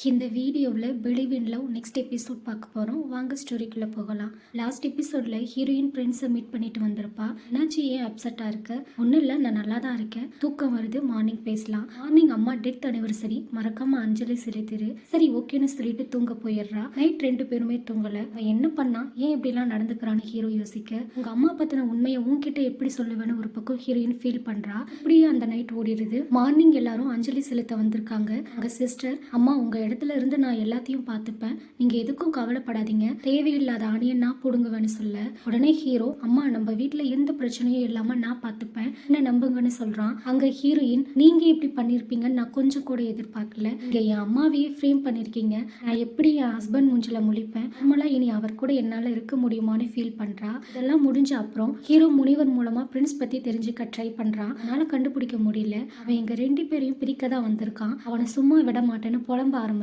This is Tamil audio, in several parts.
இந்த வீடியோவில் believe in love next episode பார்க்க போகிறோம். வாங்க ஸ்டோரிக்குள்ளே போகலாம். லாஸ்ட் எபிசோடில் ஹீரோயின் ஃப்ரெண்ட்ஸை மீட் பண்ணிட்டு வந்திருப்பா. என்னாச்சு, ஏன் அப்செட்டாக இருக்க? ஒன்றும் இல்லை, நான் நல்லா தான் இருக்கேன், தூக்கம் வருது, மார்னிங் பேசலாம். மார்னிங் அம்மா டெத் அனிவர்சரி, மறக்காமல் அஞ்சலி செலுத்திடு. சரி ஓகேன்னு சொல்லிட்டு தூங்க போயிடுறா. நைட் ரெண்டு பேருமே தூங்கலை. அவன் என்ன பண்ணா, ஏன் இப்படிலாம் நடந்துக்கிறான்னு ஹீரோ யோசிக்க, உங்கள் அம்மா பற்றின உண்மையை உன்கிட்ட எப்படி சொல்லுவேன்னு ஒரு பக்கம் ஹீரோயின் ஃபீல் பண்ணுறா. இப்படியே அந்த நைட் ஓடிடுது. மார்னிங் எல்லாரும் அஞ்சலி செலுத்த வந்திருக்காங்க. அங்கே சிஸ்டர், அம்மா உங்கள் இடத்துல இருந்து நான் எல்லாத்தையும் பார்த்துப்பேன், நீங்க எதுக்கும் கவலைப்படாதீங்க, தேவையில்லாத ஆணியன் நான் புடுங்குவேன்னு சொல்ல, உடனே ஹீரோ, அம்மா நம்ம வீட்டுல எந்த பிரச்சனையும் இல்லாம நான் பார்த்துப்பேன், என்ன நம்புங்கன்னு சொல்றான். அங்க ஹீரோயின், நீங்க இப்படி பண்ணிருப்பீங்கன்னு நான் கொஞ்சம் கூட எதிர்பார்க்கல, இங்க என் அம்மாவையே ஃப்ரேம் பண்ணிருக்கீங்க, நான் எப்படி என் ஹஸ்பண்ட் மூஞ்சில முழிப்பேன், நம்மளா இனி அவர் கூட என்னால இருக்க முடியுமான்னு ஃபீல் பண்றா. இதெல்லாம் முடிஞ்ச அப்புறம் ஹீரோ முனிவர் மூலமா பிரின்ஸ் பத்தி தெரிஞ்சுக்க ட்ரை பண்றான். அதனால கண்டுபிடிக்க முடியல. அவன் எங்க ரெண்டு பேரையும் பிரிக்க தான் வந்திருக்கான், அவனை சும்மா விட மாட்டேன்னு புலம்ப ஆரம்பிச்சிடறான்.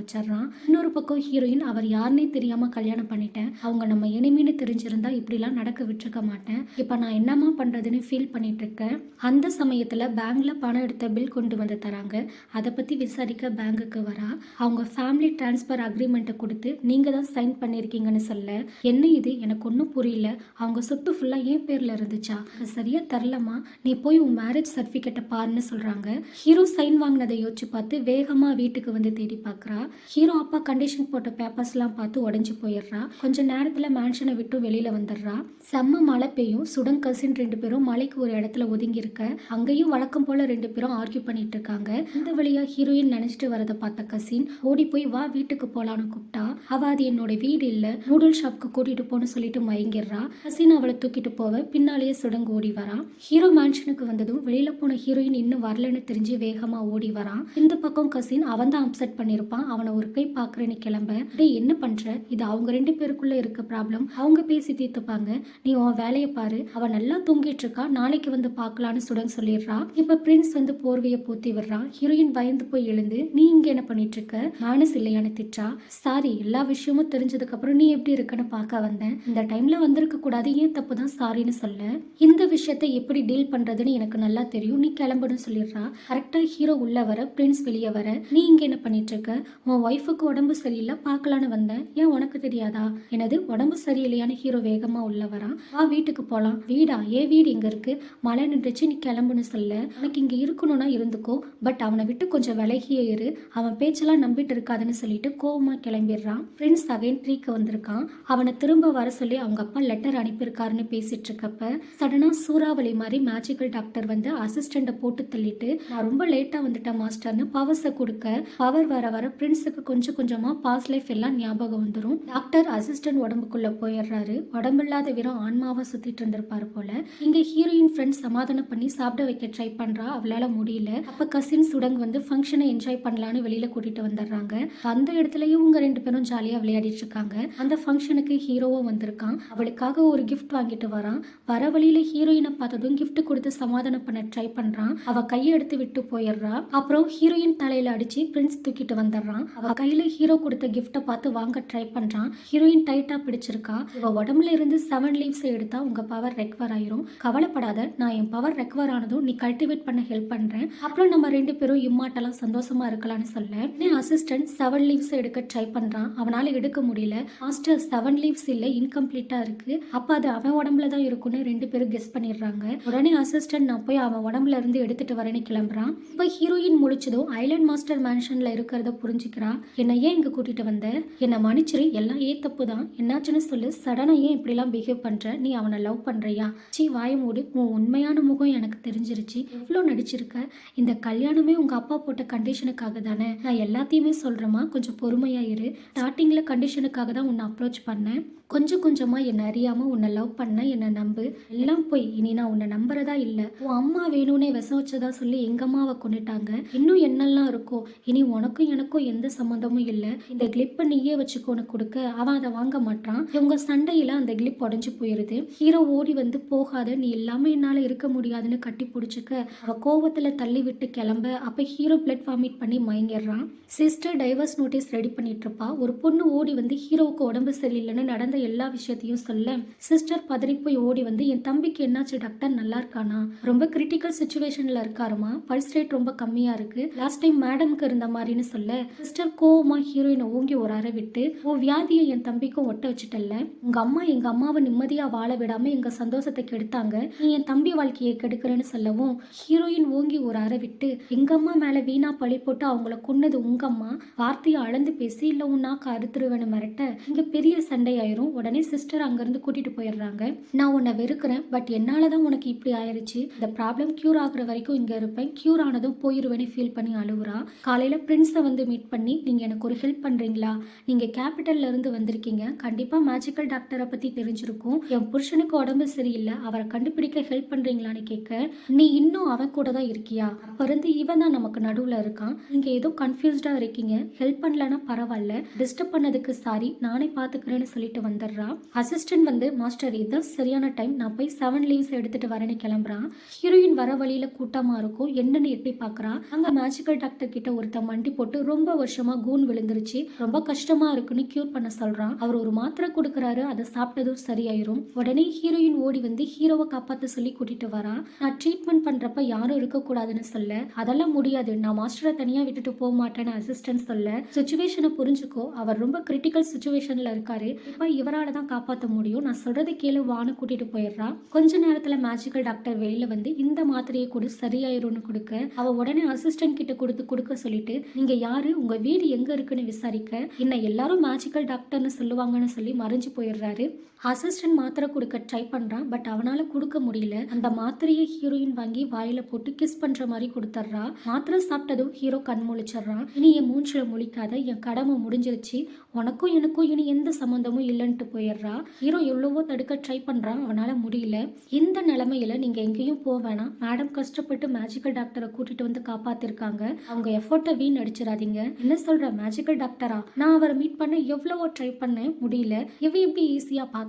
இன்னொரு பக்கம் ஹீரோயின், அவர் யாருன்னே தெரியாம கல்யாணம் பண்ணிட்டேன், அவங்க நம்ம எனிமின்னு தெரிஞ்சிருந்தா இப்படிலாம் நடக்க விட்டுருக்க மாட்டேன், இப்ப நான் என்னமா பண்றதுன்னு ஃபீல் பண்ணிட்டு இருக்கேன். அந்த சமயத்துல பேங்க்ல பணம் எடுத்த பில் கொண்டு வந்து தராங்க. அதை பத்தி விசாரிக்க பேங்குக்கு வரா. அவங்க ஃபேமிலி டிரான்ஸ்பர் அக்ரிமெண்ட்டை கொடுத்து நீங்க தான் சைன் பண்ணிருக்கீங்கன்னு சொல்ல, என்ன இது எனக்கு ஒன்றும் புரியல, அவங்க சொத்து ஃபுல்லா என் பேர்ல இருந்துச்சா, அது சரியா தரலமா, நீ போய் உன் மேரேஜ் சர்டிபிகேட்டை பாருன்னு சொல்றாங்க. ஹீரோ சைன் வாங்கினதை யோசிச்சு பார்த்து வேகமா வீட்டுக்கு வந்து தேடி பார்க்கறா. ஹீரோ அப்பா கண்டிஷன் போட்ட பேப்பர்ஸ்லாம் பார்த்து உடஞ்சி போயிடுறா. கொஞ்ச நேரத்தில் மேன்ஷனை விட்டு வெளியில் வந்துடுறா. செம்ம மழை பெய்யும். சுடன் கசின் ரெண்டு பேரும் மலைக்கு ஒரு இடத்துல ஒதுங்கி இருக்க, அங்கேயும் வழக்கம் போல ரெண்டு பேரும் ஆர்கியூ பண்ணிட்டு இருக்காங்க. இந்த வழியா ஹீரோயின் நினைச்சிட்டு வரதை பார்த்த கசின் ஓடி போய் வா வீட்டுக்கு போலான்னு கூப்பிட்டா. அவ அது என்னோட வீடு இல்ல, நூடுல் ஷாப்க்கு கூட்டிட்டு போன்னு சொல்லிட்டு மயங்கிடுறா. கசின் அவளை தூக்கிட்டு போவ பின்னாலேயே சுடங்கு ஓடி வரா. ஹீரோ மேன்ஷனுக்கு வந்ததும் வெளியில போன ஹீரோயின் இன்னும் வரலன்னு தெரிஞ்சு வேகமா ஓடி வரான். இந்த பக்கம் கசின் அவன் தான் அப்செட் பண்ணிருப்பான். அவனை ஒரு கை பாக்குறேன்னு கிளம்ப, டேய் என்ன பண்ற, இது அவங்க ரெண்டு பேருக்குள்ள இருக்க ப்ராப்ளம், அவங்க பேசி தீர்த்துப்பாங்க, நீ உன் வேலையை பாரு, அவ நல்லா தூங்கிட்டு இருக்கா, நாளைக்கு வந்து பார்க்கலான்னு சுடன் சொல்லிடுறா. இப்ப பிரின்ஸ் வந்து போர்வையை போத்தி விடுறான். ஹீரோயின் பயந்து போய் எழுந்து, நீ இங்க என்ன பண்ணிட்டு இருக்க, மானஸ் இல்லையான்னு திட்டா. சாரி, எல்லா விஷயமும் தெரிஞ்சதுக்கு அப்புறம் நீ எப்படி இருக்கன்னு பார்க்க வந்தேன், இந்த டைம்ல வந்திருக்க கூடாது, ஏன் தப்பு தான் சாரின்னு சொல்ல, இந்த விஷயத்தை எப்படி டீல் பண்றதுன்னு எனக்கு நல்லா தெரியும், நீ கிளம்புன்னு சொல்லிடுறா. கரெக்டா ஹீரோ உள்ள வர பிரின்ஸ் வெளியே வர, நீ இங்க என்ன பண்ணிட்டு இருக்க, உன் ஒய்ஃபுக்கு உடம்பு சரியில்லை பார்க்கலான்னு வந்தேன், ஏன் உனக்கு தெரியாதா, எனது உடம்பு சரியில்லையான்னு ஹீரோ வேகமா உள்ள வரான். வா வீட்டுக்கு போலாம். வீடா, ஏன் வீடு இங்க இருக்கு, மழை நின்றுச்சு, நீ கிளம்புன்னு சொல்ல, உனக்கு இங்க இருக்கணும்னா இருந்துக்கோ, பட் அவனை விட்டு கொஞ்சம் விலகியே இரு, அவன் பேச்செல்லாம் நம்பிட்டு இருக்காதுன்னு சொல்லிட்டு கோவமா கிளம்பிடுறான். பிரின்ஸ் அகைன் ட்ரீக்கு வந்திருக்கான். அவனை திரும்ப வர சொல்லி அவங்க அப்பா லெட்டர் அனுப்பியிருக்காருன்னு பேசிட்டு இருக்கப்ப சடனா சூறாவளி மாதிரி மேஜிக்கல் டாக்டர் வந்து அசிஸ்டண்ட்டை போட்டு தள்ளிட்டு, நான் ரொம்ப லேட்டா வந்துட்டேன் மாஸ்டர்னு பவர்ஸை கொடுக்க, பவர் வர வர பிரின்ஸுக்கு கொஞ்சம் கொஞ்சமா பாஸ் லைஃப் எல்லாம் ஞாபகம் வந்துடும். டாக்டர் அசிஸ்டன்ட் உடம்புக்குள்ள போயிடுறாரு. உடம்பில்லாத வீரம் ஆன்மாவா சுத்திட்டு இருந்திருப்பாரு போல. இங்க ஹீரோயின் ஃப்ரெண்ட் சமாதானம் பண்ணி சாப்பிட வைக்க ட்ரை பண்றா, அவளால முடியல. அப்ப கசின் சுடங் வந்து ஃபங்க்ஷனை என்ஜாய் பண்ணலான்னு வெளியில கூட்டிட்டு வந்துடுறாங்க. அந்த இடத்துலயும் இவங்க ரெண்டு பேரும் ஜாலியா விளையாடிட்டு இருக்காங்க. அந்த ஃபங்க்ஷனுக்கு ஹீரோவும் வந்திருக்கான். அவளுக்காக ஒரு கிஃப்ட் வாங்கிட்டு வரான். வர வழியில ஹீரோயினை பார்த்ததும் கிஃப்ட் கொடுத்து சமாதானம் பண்ண ட்ரை பண்றான். அவ கையை எடுத்து விட்டு போயிடுறா. அப்புறம் ஹீரோயின் தலையில அடிச்சு பிரின்ஸ் தூக்கிட்டு வந்துடுறான். அவ கையில ஹீரோ கொடுத்த கிஃப்ட பார்த்து வாங்க ட்ரை பண்றான். ஹீரோயின் டைட்டா பிடிச்சிருக்கா. இவ உடம்புல இருந்து 7 லீவ்ஸ் எடுத்தா உங்க பவர் ரெக்கவர் ஆயிரும், கவலைப்படாத, நான் என் பவர் ரெக்கவர் ஆனதும் நீ கல்டிவேட் பண்ண ஹெல்ப் பண்றேன், அப்புறம் நம்ம ரெண்டு பேரும் இம்மாட்டலா சந்தோஷமா இருக்கலாம்னு சொல்ல, அசிஸ்டன்ட் 7 லீவ்ஸ் எடுக்க ட்ரை பண்றான். அவனால எடுக்க முடியல. மாஸ்டர் 7 லீவ்ஸ் இல்ல, இன்கம்ப்ளீட்டா இருக்கு, அப்ப அது அவன் உடம்புல தான் இருக்குன்னு ரெண்டு பேரும் கெஸ் பண்ணிடுறாங்க. உடனே அசிஸ்டன்ட், நான் போய் அவன் உடம்புல இருந்து எடுத்துட்டு வரேன்னு கிளம்புறான். இப்ப ஹீரோயின் முழிச்சதும் ஐலண்ட் மாஸ்டர் மேன்ஷன்ல இருக்கிறத புரிஞ்சுக்கிறா. என்னை ஏன் இங்க கூட்டிட்டு வந்த, என்னை மன்னிச்சிரு, எல்லாம் ஏன் தப்பு தான், என்னாச்சுன்னு சொல்லு, சடனா ஏன் இப்படிலாம் பிஹேவ் பண்ற, நீ அவனை லவ் பண்றியா, சீ வாய மூடு, உன் உண்மையான முகம் எனக்கு தெரிஞ்சிருச்சு, எவ்வளோ நடிச்சிருக்க, இந்த கல்யாணமே உங்க அப்பா போட்ட கண்டிஷனுக்காக தானே, நான் எல்லாத்தையுமே சொல்றேமா, கொஞ்சம் பொறுமையா இரு, ஸ்டார்டிங்ல கண்டிஷனுக்காக தான் உன்னை அப்ரோச் பண்ணேன், கொஞ்சம் கொஞ்சமா என்னை அறியாம உன்னை லவ் பண்ண, என்னை நம்பு, எல்லாம் போய், இனி நான் உன்னை நம்புறதா இல்ல, உன் அம்மா வேணும்னே விஷம் வச்சதா சொல்லி எங்க அம்மாவை கொண்டுட்டாங்க, இன்னும் என்னெல்லாம் இருக்கோ, இனி உனக்கும் எனக்கும் எந்த சம்மந்தமும் இல்லை, இந்த கிளிப்பை நீயே வச்சுக்கோன்னு கொடுக்க அவன் அதை வாங்க மாட்டான். இவங்க சண்டையில அந்த கிளிப் உடஞ்சு போயிருது. ஹீரோ ஓடி வந்து, போகாத, நீ இல்லாம என்னால இருக்க முடியாதுன்னு கட்டி பிடிச்சிக்க, அவ கோவத்துல தள்ளி விட்டு கிளம்ப, அப்ப ஹீரோ பிளட் வாமிட் பண்ணி மயங்கிடுறான். சிஸ்டர் டைவர்ஸ் நோட்டீஸ் ரெடி பண்ணிட்டு இருப்பா. ஒரு பொண்ணு ஓடி வந்து ஹீரோவுக்கு உடம்பு சரியில்லைன்னு நடந்த எல்லா விஷயத்தையும் சொல்ல, சிஸ்டர் பதறி போய் ஓடி வந்து, என் தம்பிக்கு என்னாச்சு டாக்டர், நல்லா இருக்கானா, ரொம்ப கிரிட்டிக்கல் சுச்சுவேஷன்ல இருக்காருமா, பல்ஸ் ரேட் ரொம்ப கம்மியா இருக்கு, லாஸ்ட் டைம் மேடம்க்கு இருந்த மாதிரின்னு சொல்ல, சிஸ்டர் கோவமா ஹீரோயினை ஓங்கி ஒரு அறை விட்டு, உன் வியாதியை என் தம்பிக்கும் ஒட்ட வச்சுட்டல்ல, உங்க அம்மா எங்க அம்மாவை நிம்மதியா வாழ விடாம எங்க சந்தோஷத்தை கெடுத்தாங்க, நீ என் தம்பி வாழ்க்கையை கெடுக்கிறேன்னு சொல்லவும் ஹீரோயின் ஓங்கி ஒரு அறை விட்டு, எங்க அம்மா மேல வீணா பழி போட்டு அவங்கள கொன்னது உங்க அம்மா, வார்த்தையை அளந்து பேசி இல்ல உன் நாக்கு அறுத்துருவேன்னு மிரட்ட இங்க பெரிய சண்டை ஆயிரும். உடனே சிஸ்டர் அங்கிருந்து கூட்டிட்டு போயிடுறாங்க. நான் உன்னை வெறுக்கிறேன், பட் என்னாலதான் உனக்கு இப்படி ஆயிருச்சு, இந்த ப்ராப்ளம் கியூர் ஆகுற வரைக்கும் இங்க இருப்பேன், கியூர் ஆனதும் போயிருவேன்னு ஃபீல் பண்ணி அழுவுறா. காலையில பிரின்ஸை வந்து மீட் பண்ணி, நீங்க எனக்கு ஒரு ஹெல்ப் பண்றீங்களா, நீங்க கேபிட்டல்ல இருந்து வந்திருக்கீங்க, கண்டிப்பா மேஜிக்கல் டாக்டரை பத்தி தெரிஞ்சிருக்கும், என் புருஷனுக்கு உடம்பு சரியில்லை, அவரை கண்டுபிடிக்க ஹெல்ப் பண்றீங்களான்னு கேட்க, நீ இன்னும் அவன் கூட தான் இருக்கியா, அப்ப இருந்து இவன் தான் நமக்கு நடுவுல இருக்கான், நீங்க ஏதோ கன்ஃபியூஸ்டா இருக்கீங்க, ஹெல்ப் பண்ணலன்னா பரவாயில்ல, டிஸ்டர்ப் பண்ணதுக்கு சாரி, நானே பாத்துக்கிறேன்னு சொல்லிட்டு வந்துடுறா. அசிஸ்டன்ட் வந்து, மாஸ்டர் இதுதான் சரியான டைம், நான் போய் 7 லீவ்ஸ் எடுத்துட்டு வரேன்னு கிளம்புறான். ஹீரோயின் வர வழியில கூட்டமா இருக்கும், என்னன்னு எட்டி பாக்குறா. அங்க மேஜிக்கல் டாக்டர் கிட்ட ஒருத்த மண்டி போட்டு, ரொம்ப வருஷமா கூன் விழுந்துருச்சு, ரொம்ப கஷ்டமா இருக்குன்னு கியூர் பண்ண சொல்றான். அவர் ஒரு மாத்திரை கொடுக்கறாரு, அதை சாப்பிட்டதும் சரியாயிரும். உடனே ஹீரோயின் ஓடி வந்து ஹீரோவை காப்பாத்த சொல்லி கூட்டிட்டு வரா. நான் ட்ரீட்மெண்ட் பண்றப்ப யாரும் இருக்க கூடாதுன்னு சொல்ல, அதெல்லாம் முடியாது, நான் மாஸ்டரை தனியா விட்டுட்டு போக மாட்டேன்னு அசிஸ்டன்ட் சொல்ல, சுச்சுவேஷனை புரிஞ்சுக்கோ, அவர் ரொம்ப கிரிட்டிக்கல் சுச்சுவேஷன்ல இருக்காரு, இப்ப இவரால தான் காப்பாற்ற முடியும், நான் சொல்றது கேளு வான்னு கூட்டிட்டு போயிடுறா. கொஞ்ச நேரத்துல மேஜிக்கல் டாக்டர் வெளியில வந்து, இந்த மாத்திரையை கொடு சரியாயிரும்னு கொடுக்க, அவ உடனே அசிஸ்டன்ட் கிட்ட கொடுக்க சொல்லிட்டு, நீங்க யாரு, உங்க வீடு எங்க இருக்குன்னு விசாரிக்க, இன்னும் எல்லாரும் மேஜிக்கல் டாக்டர்னு சொல்லுவாங்கன்னு சொல்லி மறைஞ்சு போயிடுறாரு. அசிஸ்டன்ட் மாத்திரை கொடுக்க ட்ரை பண்றான், பட் அவனால கொடுக்க முடியல. அந்த மாத்திரையை ஹீரோயின் வாங்கி வாயில போட்டு கிஸ் பண்ற மாதிரி கொடுத்துட்றா. மாத்திரை சாப்பிட்டதும் ஹீரோ கண் முழிச்சிடுறான். இனி என் மூஞ்சில முழிக்காத, என் கடமை முடிஞ்சிருச்சு, உனக்கும் எனக்கும் இனி எந்த சம்பந்தமும் இல்லைன்ட்டு போயிடுறா. ஹீரோ எவ்வளவோ தடுக்க ட்ரை பண்றான், அவனால முடியல. இந்த நிலைமையில நீங்க எங்கேயும் போக வேணாம், மேடம் கஷ்டப்பட்டு மேஜிக்கல் டாக்டரை கூட்டிட்டு வந்து காப்பாத்திருக்காங்க, அவங்க எஃபோர்ட்டை வீண் அடிச்சிடாதீங்க. என்ன சொல்ற, மேஜிக்கல் டாக்டரா, நான் அவரை மீட் பண்ண எவ்வளவோ ட்ரை பண்ணேன், முடியல, இவ எப்படி ஈஸியா பார்த்தா,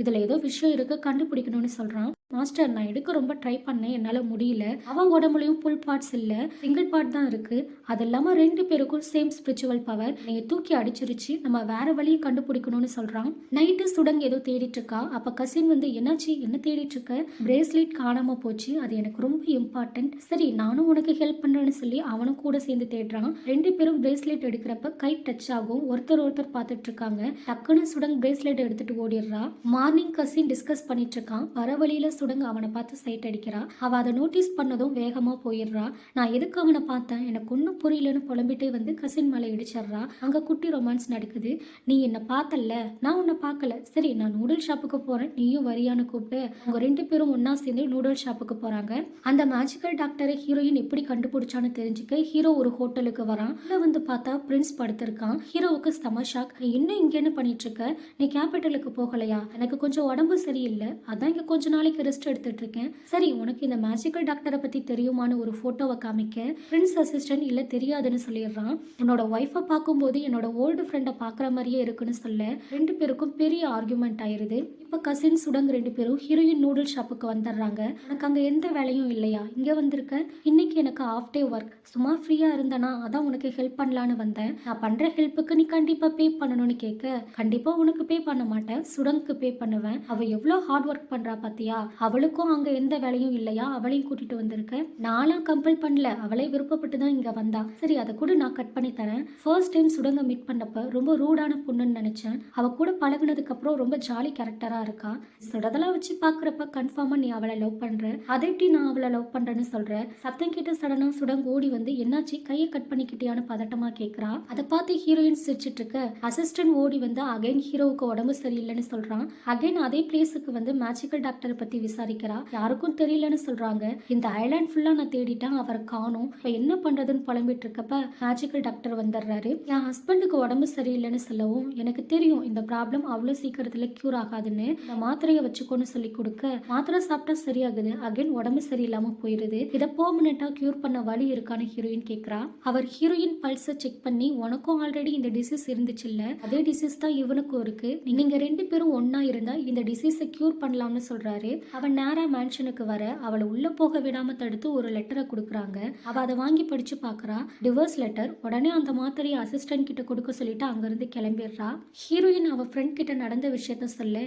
இதுல ஏதோ விஷயம் இருக்கு, கண்டுபிடிக்கணும்னு சொல்றான். மாஸ்டர் நான் எடுக்க ரொம்ப ட்ரை பண்ணேன், என்னால முடியல, அவன் உடம்புலையும் ஃபுல் பார்ட்ஸ் இல்ல, சிங்கிள் பார்ட் தான் இருக்கு, அது இல்லாம 2 பேருக்கும் சேம் ஸ்பிரிச்சுவல் பவர், நீங்க தூக்கி அடிச்சிருச்சு, நம்ம வேற வழியை கண்டுபிடிக்கணும்னு சொல்றான். நைட்டு சுடங் ஏதோ தேடிட்டு இருக்கா. அப்ப கசின் வந்து, என்னாச்சு, என்ன தேடிட்டு இருக்க, பிரேஸ்லெட் காணாம போச்சு, அது எனக்கு ரொம்ப இம்பார்ட்டன்ட், சரி நானும் உனக்கு ஹெல்ப் பண்றேன்னு சொல்லி அவனும் கூட சேர்ந்து தேடுறான். 2 பேரும் பிரேஸ்லெட் எடுக்கிறப்ப கை டச் ஆகும், ஒருத்தர் பார்த்துட்டு இருக்காங்க. டக்குன்னு சுடங் பிரேஸ்லெட் எடுத்துட்டு ஓடிடுறா. மார்னிங் கசின் டிஸ்கஸ் பண்ணிட்டு இருக்கான். வர வழியில சுடங்க அவனை பார்த்து சைட் அடிக்கிறா. அவ அதை நோட்டீஸ் பண்ணதும் வேகமா போயிடுறா. நான் எதுக்கு அவனை பார்த்தேன், எனக்கு ஒன்றும் புரியலன்னு புலம்பிட்டே வந்து கசின் மேலே இடிச்சிடுறா. அங்க குட்டி ரொமான்ஸ் நடக்குது. நீ என்ன பார்த்தல்ல, நான் உன்னை பார்க்கல, சரி நான் நூடுல் ஷாப்புக்கு போறேன், நீயும் வரியான்னு கூப்பிட்டு அவங்க 2 பேரும் ஒன்னா சேர்ந்து நூடுல் ஷாப்புக்கு போறாங்க. அந்த மேஜிக்கல் டாக்டரை ஹீரோயின் எப்படி கண்டுபிடிச்சான்னு தெரிஞ்சுக்க ஹீரோ ஒரு ஹோட்டலுக்கு வரான். உள்ள வந்து பார்த்தா பிரின்ஸ் படுத்திருக்கான். ஹீரோவுக்கு செம ஷாக். நீ இன்னும் இங்க என்ன பண்ணிட்டு இருக்க, நீ கேபிட்டலுக்கு போகலையா, எனக்கு கொஞ்சம் உடம்பு சரியில்லை, அதான் இங்க கொஞ்ச நாளைக்கு ரெஸ்ட் எடுத்துட்டு இருக்கேன், சரி உனக்கு இந்த மேஜிக்கல் டாக்டரை பத்தி தெரியுமான்னு ஒரு போட்டோவை காமிக்க, பிரின்ஸ் அசிஸ்டன்ட் இல்ல தெரியாதுன்னு சொல்லிடுறான். உன்னோட ஒய்ஃபை பார்க்கும்போது என்னோட ஓல்டு ஃப்ரெண்டை பார்க்குற மாதிரியே இருக்குன்னு சொல்ல 2 பேருக்கும் பெரிய ஆர்குமெண்ட் ஆயிருது. இப்ப கசின் சுடங் 2 பேரும் ஹீரோயின் நூடுல் ஷாப்புக்கு வந்துடுறாங்க. எனக்கு அங்க எந்த வேலையும் இல்லையா, இங்க வந்திருக்க, இன்னைக்கு எனக்கு ஆஃப் டே ஒர்க், சும்மா ஃப்ரீயா இருந்தனா அதான் உனக்கு ஹெல்ப் பண்ணலான்னு வந்தேன், நான் பண்ற ஹெல்ப்புக்கு நீ கண்டிப்பா பே பண்ணணும்னு கேட்க, கண்டிப்பா உனக்கு பே பண்ண மாட்டேன், சுடங்க்கு பே பண்ணுவேன், அவ எவ்வளவு ஹார்ட் ஒர்க் பண்றா பாத்தியா, அவளுக்கும் அங்க எந்த வேலையும் இல்லையா, அவளையும் கூட்டிட்டு வந்திருக்க, நானும் கம்பல் பண்ணல, அவளே விருப்பப்பட்டு தான் இங்க வந்தா, சரி அதை கூட நான் கட் பண்ணி தரேன். ஃபர்ஸ்ட் டைம் சுடங்க மீட் பண்ணப்ப ரொம்ப ரூடான பொண்ணுன்னு நினைச்சேன், அவ கூட பழகுனதுக்கு அப்புறம் ரொம்ப ஜாலி கேரக்டரா இருக்கா, சொல்றதெல்லாம் வச்சு பாக்குறப்ப கன்ஃபார்மா நீ அவளை லவ் பண்ற, அதை எப்படி நான் அவளை லவ் பண்றேன்னு சொல்ற, சத்தம் கேட்டு சடனா சுடங் ஓடி வந்து, என்னாச்சு கையை கட் பண்ணிக்கிட்டியான்னு பதட்டமா கேக்குறா. அதை பார்த்து ஹீரோயின் சிரிச்சிட்டு இருக்க, அசிஸ்டன்ட் ஓடி வந்து அகைன் ஹீரோவுக்கு உடம்பு சரியில்லைன்னு சொல்றான். அகைன் அதே பிளேஸுக்கு வந்து மேஜிக்கல் டாக்டரை பத்தி விசாரிக்கிறா. யாருக்கும் தெரியலன்னு சொல்றாங்க. இந்த ஐலாண்ட் ஃபுல்லா நான் தேடிட்டேன், அவரை காணோம், இப்ப என்ன பண்றதுன்னு புலம்பிட்டு இருக்கப்ப மேஜிக்கல் டாக்டர் வந்துடுறாரு. என் ஹஸ்பண்டுக்கு உடம்பு சரியில்லைன்னு சொல்லவும், எனக்கு தெரியும் இந்த ப்ராப்ளம் அவ்வளவு சீக்கிரத்துல கியூர் ஆகாதுன்னு, இந்த மாத்திரையை வச்சுக்கோன்னு சொல்லி கொடுக்க, மாத்திரை சாப்பிட்டா சரியாகுது, அகைன் உடம்பு சரியில்லாம போயிருது, இதை பெர்மனண்டா கியூர் பண்ண வழி இருக்கான்னு ஹீரோயின் கேட்கிறா. அவர் ஹீரோயின் பல்ஸை செக் பண்ணி, உனக்கும் ஆல்ரெடி இந்த டிசீஸ் இருந்துச்சு இல்ல, அதே டிசீஸ் தான் இவனுக்கும் இருக்கு, நீங்க 2 பேரும் ஒன்னா இருந்தா இந்த டிசீஸை கியூர் பண்ணலாம்னு சொல்றாரு. அவன் நேரா மேன்ஷனுக்கு வர அவளை உள்ள போக விடாம தடுத்து ஒரு லெட்டரை கொடுக்குறாங்க. அவ அதை வாங்கி படிச்சு பாக்குறா. Divorce letter. உடனே அந்த மாத்திரையை அசிஸ்டன்ட் கிட்ட கொடுக்க சொல்லிட்டு அங்கிருந்து கிளம்பிடுறா. ஹீரோயின் அவ ஃப்ரெண்ட் கிட்ட நடந்த விஷயத்த சொல்ல,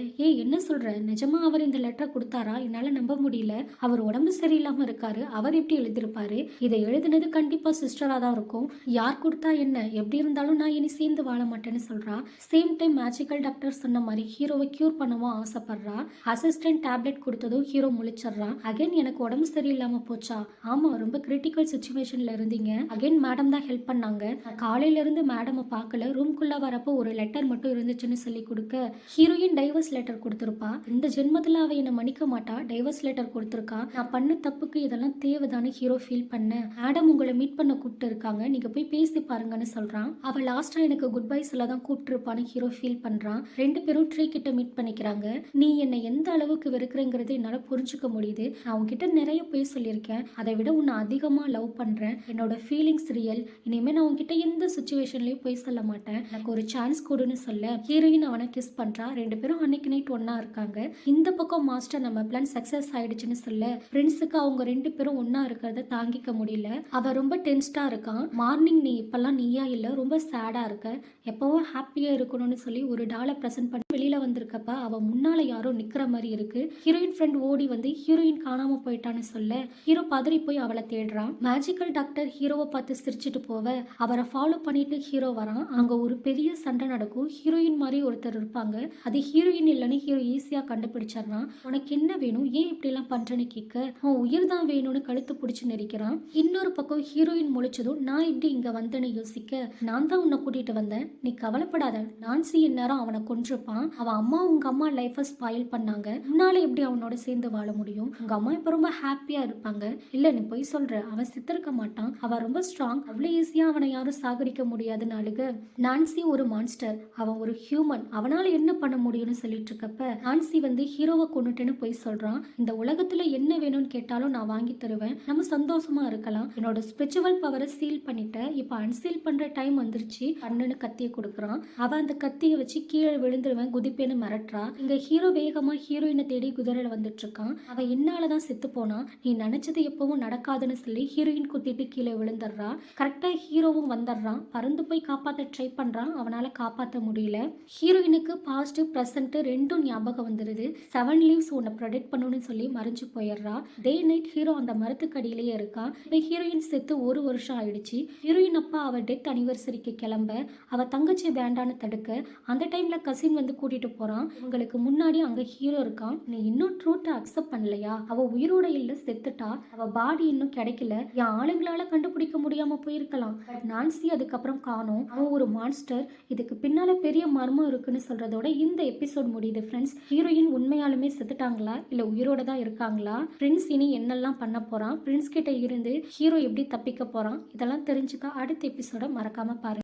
என்ன சொல்ற, நிஜமா அவர் இந்த லெட்டரை கொடுத்தாரா, என்னால நம்ப முடியல, அவர் உடம்பு சரியில்லாம இருக்காரு, அவர் எப்படி எழுதிருப்பாரு, இதை எழுதினது கண்டிப்பா சிஸ்டரா தான் இருக்கும், யார் கொடுத்தா என்ன, எப்படி இருந்தாலும் நான் இனி சேர்ந்து வாழ மாட்டேன்னு சொல்றா. சேம் டைம் மேஜிக்கல் டாக்டர் சொன்ன மாதிரி ஹீரோவை கியூர் பண்ணவும் ஆசைப்படுறா. அசிஸ்டன்ட் டேப்லெட் கொடுத்ததும் ஹீரோ முழிச்சிடுறான். அகைன் எனக்கு உடம்பு சரியில்லாம போச்சா, ஆமா ரொம்ப கிரிட்டிக்கல் சுச்சுவேஷன்ல இருந்தீங்க, அகைன் மேடம் தான் ஹெல்ப் பண்ணாங்க, காலையில இருந்து மேடம் பார்க்கல, ரூம்குள்ள வரப்போ ஒரு லெட்டர் மட்டும் இருந்துச்சுன்னு சொல்லி கொடுக்க ஹீரோயின் டைவர்ஸ் லெட்டர் கொடுத்துருப்பா. இந்த ஜென்மத்துல அவ என்ன மன்னிக்க மாட்டா, டைவர்ஸ் லெட்டர் கொடுத்துருக்கா, நான் பண்ண தப்புக்கு இதெல்லாம் தேவைதானு ஹீரோ ஃபீல் பண்ண. மேடம் உங்களை மீட் பண்ண கூப்பிட்டு இருக்காங்க, நீங்க போய் பேசி பாருங்கன்னு சொல்றான். அவ லாஸ்டா எனக்கு குட் பை சொல்ல தான் கூப்பிட்டு இருப்பான்னு ஹீரோ ஃபீல் பண்றான். ரெண்டு பேரும் ட்ரீ கிட்ட மீட் பண்ணிக்கிறாங்க. நீ என்னை எந்த அளவுக்கு வெறுக்கிறங்கிறது என்னால புரிஞ்சுக்க முடியுது, நான் உன்கிட்ட நிறைய போய் சொல்லியிருக்கேன், அதை விட உன்னை அதிகமா லவ் பண்றேன், என்னோட ஃபீலிங்ஸ் ரியல், இனிமே நான் உன்கிட்ட எந்த சுச்சுவேஷன்லயும் போய் சொல்ல மாட்டேன், எனக்கு ஒரு சான்ஸ் கொடுன்னு சொல்ல ஹீரோயின் அவனை கிஸ் பண்றா. ரெண்டு பேரும் அன்னைக்கு நைட் ஒன்னா இருக்காங்க. இந்த பக்கம் மாஸ்டர் நம்ம பிளான் சக்சஸ் ஆயிடுச்சுன்னு சொல்ல பிரின்ஸுக்கு அவங்க ரெண்டு பேரும் ஒன்னா இருக்கிறத தாங்கிக்க முடியல. அவ ரொம்ப டென்ஸ்டா இருக்கான். மார்னிங் நீ இப்பெல்லாம் நீயா இல்ல, ரொம்ப சேடா இருக்க, எப்பவும் ஹாப்பியா இருக்கணும்னு சொல்லி ஒரு டாலை பிரசன்ட் பண்ணி வெளியில வந்திருக்கப்ப அவ முன்னால யாரோ நிக்கிற மாதிரி இருக்கு. ஹீரோயின் ஃப்ரெண்ட் ஓடி வந்து ஹீரோயின் காணாம போயிட்டான்னு சொல்ல ஹீரோ பதறி போய் அவளை தேடுறான். மேஜிக்கல் டாக்டர் ஹீரோவை பார்த்து சிரிச்சிட்டு போவ அவரை ஃபாலோ பண்ணிட்டு ஹீரோ வரான். அங்க ஒரு பெரிய சண்டை நடக்கும். ஹீரோயின் மாதிரி ஒருத்தர் இருப்பாங்க, அது ஹீரோயின் இல்லைன்னு ஹீரோ ஈஸியா கண்டுபிடிச்சிடறான். உனக்கு என்ன வேணும், ஏன் இப்படி எல்லாம் பண்றேன்னு கேட்க அவன் உயிர் தான் வேணும்னு கழுத்து பிடிச்சு நெரிக்கிறான். இன்னொரு பக்கம் ஹீரோயின் முழிச்சதும் நான் இப்படி இங்க வந்தேன்னு யோசிக்க, நான் தான் உன்னை கூட்டிட்டு வந்தேன், நீ கவலைப்படாத, நான்சி இந்நேரம் அவனை கொன்றிருப்பான், அவன் அம்மா உங்க அம்மா லைஃபை ஸ்பாயில் பண்ணாங்க, உன்னால எப்படி அவனோட சேர்ந்து வாழ முடியும், உங்க அம்மா இப்ப ரொம்ப ஹாப்பியா இருப்பாங்க, இல்ல நீ போய் சொல்ற, அவன் சித்திருக்க மாட்டான், அவன் ரொம்ப ஸ்ட்ராங், அவ்வளவு ஈஸியா அவனை யாரும் சாகடிக்க முடியாதுன்னு அழுக, நான்சி ஒரு மான்ஸ்டர், அவன் ஒரு ஹியூமன், அவனால என்ன பண்ண முடியும்னு சொல்லிட்டு இருக்கப்ப நான்சி வந்து ஹீரோவை கொண்டுட்டுன்னு போய் சொல்றான். இந்த உலகத்துல என்ன வேணும்னு கேட்டாலும் நான் வாங்கி தருவேன், நம்ம சந்தோஷமா இருக்கலாம், என்னோட ஸ்பிரிச்சுவல் பவரை சீல் பண்ணிட்டேன், இப்ப அன்சீல் பண்ற டைம் வந்துருச்சு கண்ணுன்னு கத்தியை கொடுக்குறான். அவன் அந்த கத்தியை வச்சு கீழே விழுந்துருவேன் குதிப்பேன்னு மிரட்டுறா. இங்க ஹீரோ வேகமா ஹீரோயினை தேடி குதிரையில வந்துட்டு இருக்கான். அவன் என்னாலதான் செத்து போனா, நீ நினைச்சது எப்பவும் நடக்காதுன்னு சொல்லி ஹீரோயின் குத்திட்டு கீழே விழுந்துடுறா. கரெக்டா ஹீரோவும் வந்துடுறான். பறந்து போய் காப்பாத்த ட்ரை பண்றான், அவனால காப்பாத்த முடியல. ஹீரோயினுக்கு பாஸ்ட் பிரசன்ட் ரெண்டும் ஞாபகம் வந்துருது. 7 லீவ்ஸ் உன்னை ப்ரொடெக்ட் பண்ணணும்னு சொல்லி மறைஞ்சு போயிடுறா. டே நைட் ஹீரோ அந்த மரத்துக்கடியிலேயே இருக்கான். இப்போ ஹீரோயின் செத்து 1 வருஷம் ஆயிடுச்சு. ஹீரோயின் அப்பா அவ டெத் அனிவர்சரிக்கு கிளம்ப அவ தங்கச்சி வேண்டான்னு தடுக்க அந்த டைம்ல கசின் வந்து கூட்டிட்டு போறான். உங்களுக்கு முன்னாடி அங்க ஹீரோ இருக்கான். நீ இன்னும் ட்ரூத்தை அக்செப்ட் பண்ணலையா, அவ உயிரோட இல்ல செத்துட்டா, அவ பாடி இன்னும் கிடைக்கல, என் ஆளுங்களால கண்டுபிடிக்க முடியாம போயிருக்கலாம், பட் நான்சி அதுக்கப்புறம் காணோம், அவன் ஒரு மான்ஸ்டர், இதுக்கு பின்னால பெரிய மர்மம் இருக்குன்னு சொல்றதோட இந்த எபிசோட் முடியுது ஃப்ரெண்ட்ஸ். ஹீரோயின் உண்மையாலுமே செத்துட்டாங்களா இல்ல உயிரோட தான் இருக்காங்களா, பிரின்ஸ் இனி என்னெல்லாம் பண்ண போறான், பிரின்ஸ் கிட்ட இருந்து ஹீரோ எப்படி தப்பிக்க போறான், இதெல்லாம் தெரிஞ்சுக்க அடுத்த எபிசோட மறக்காம பாருங்க.